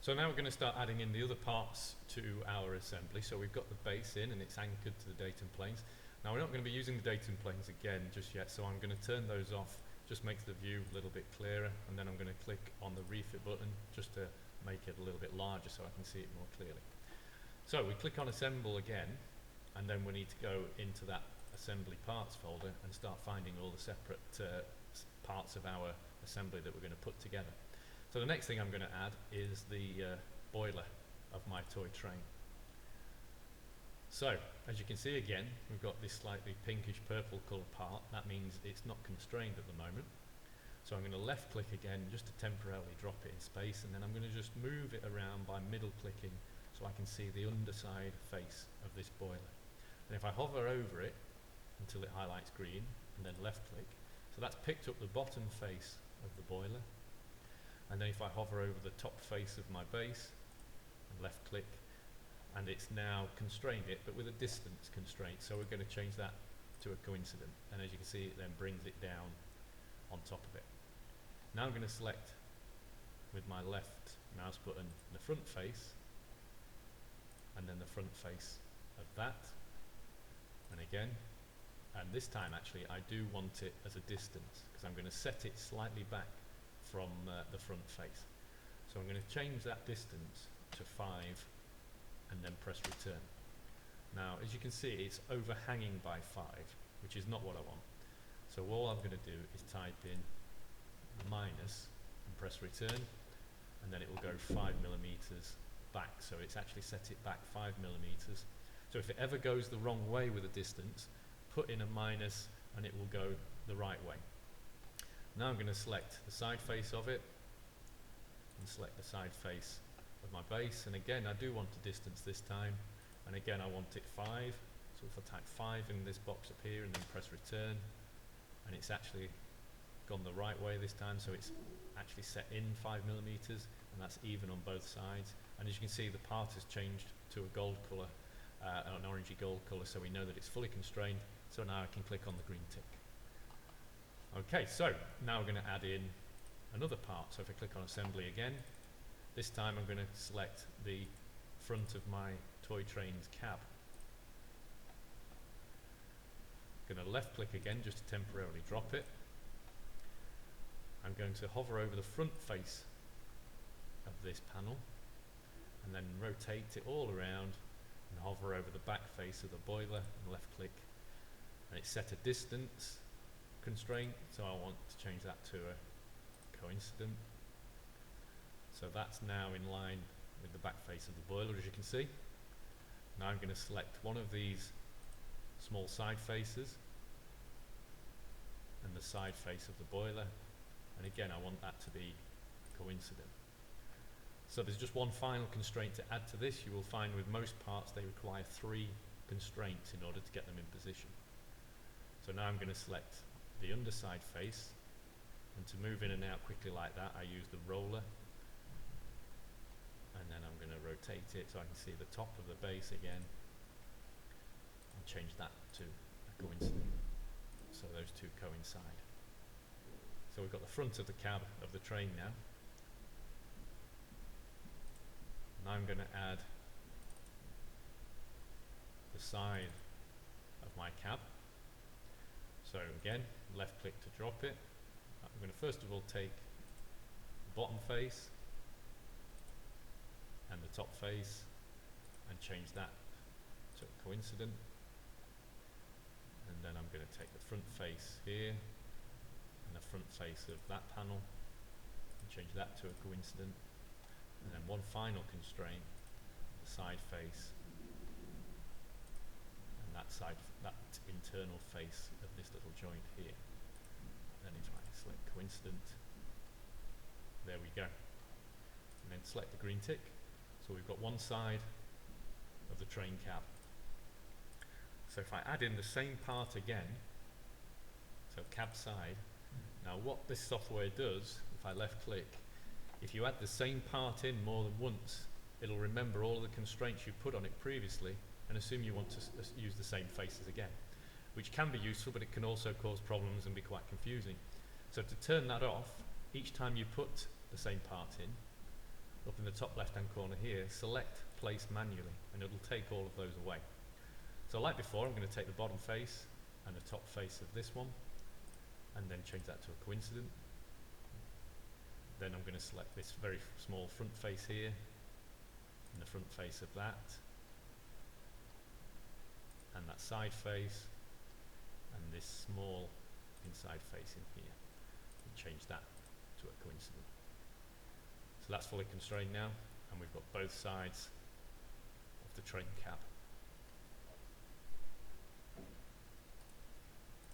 So now we're going to start adding in the other parts to our assembly. So we've got the base in and it's anchored to the datum planes. Now we're not going to be using the datum planes again just yet, so I'm going to turn those off, just makes the view a little bit clearer, and then I'm going to click on the refit button just to make it a little bit larger so I can see it more clearly. So we click on assemble again, and then we need to go into that assembly parts folder and start finding all the separate parts of our assembly that we're going to put together. So the next thing I'm going to add is the boiler of my toy train. So as you can see again, we've got this slightly pinkish purple colour part. That means it's not constrained at the moment. So I'm going to left click again just to temporarily drop it in space, and then I'm going to just move it around by middle clicking so I can see the underside face of this boiler. And if I hover over it until it highlights green and then left click, so that's picked up the bottom face of the boiler. And then if I hover over the top face of my base and left click, and it's now constrained it, but with a distance constraint, so we're going to change that to a coincident, and as you can see it then brings it down on top of it. Now I'm going to select with my left mouse button the front face and then the front face of that, and again, and this time actually I do want it as a distance because I'm going to set it slightly back from the front face. So I'm going to change that distance to 5 and then press return. Now as you can see it's overhanging by 5, which is not what I want. So all I'm going to do is type in minus and press return, and then it will go 5 millimeters back. So it's actually set it back 5 millimeters. So if it ever goes the wrong way with a distance, put in a minus and it will go the right way. Now I'm going to select the side face of it and select the side face of my base, and again I do want a distance this time, and again I want it 5, so if I type 5 in this box up here and then press return, and it's actually gone the right way this time, so it's actually set in 5 millimeters, and that's even on both sides. And as you can see the part has changed to a gold colour, an orangey gold colour, so we know that it's fully constrained. So now I can click on the green tick. Okay, so now we're going to add in another part. So if I click on assembly again, this time I'm going to select the front of my toy train's cab. I'm going to left click again just to temporarily drop it. I'm going to hover over the front face of this panel and then rotate it all around and hover over the back face of the boiler and left click, and it's set a distance constraint, so I want to change that to a coincident. So that's now in line with the back face of the boiler, as you can see. Now I'm going to select one of these small side faces and the side face of the boiler, and again I want that to be coincident. So there's just one final constraint to add to this. You will find with most parts they require 3 constraints in order to get them in position. So now I'm going to select the underside face, and to move in and out quickly like that I use the roller, and then I'm going to rotate it so I can see the top of the base again and change that to a coincident, so those two coincide. So we've got the front of the cab of the train now. And I'm going to add the side of my cab. So again, left click to drop it. I'm going to first of all take the bottom face and the top face and change that to a coincident. And then I'm going to take the front face here and the front face of that panel and change that to a coincident. And then one final constraint, the side face and that internal face of this little joint here. Then if I select coincident, there we go. And then select the green tick. So we've got one side of the train cab. So if I add in the same part again, so cab side, now what this software does, if I left click, if you add the same part in more than once, it'll remember all the constraints you put on it previously and assume you want to use the same faces again, which can be useful, but it can also cause problems and be quite confusing. So to turn that off, each time you put the same part in, up in the top left hand corner here, select place manually, and it'll take all of those away. So like before, I'm going to take the bottom face and the top face of this one and then change that to a coincident. Then I'm going to select this very small front face here and the front face of that and that side face and this small inside face in here, and change that to a coincident. So that's fully constrained now, and we've got both sides of the train cab.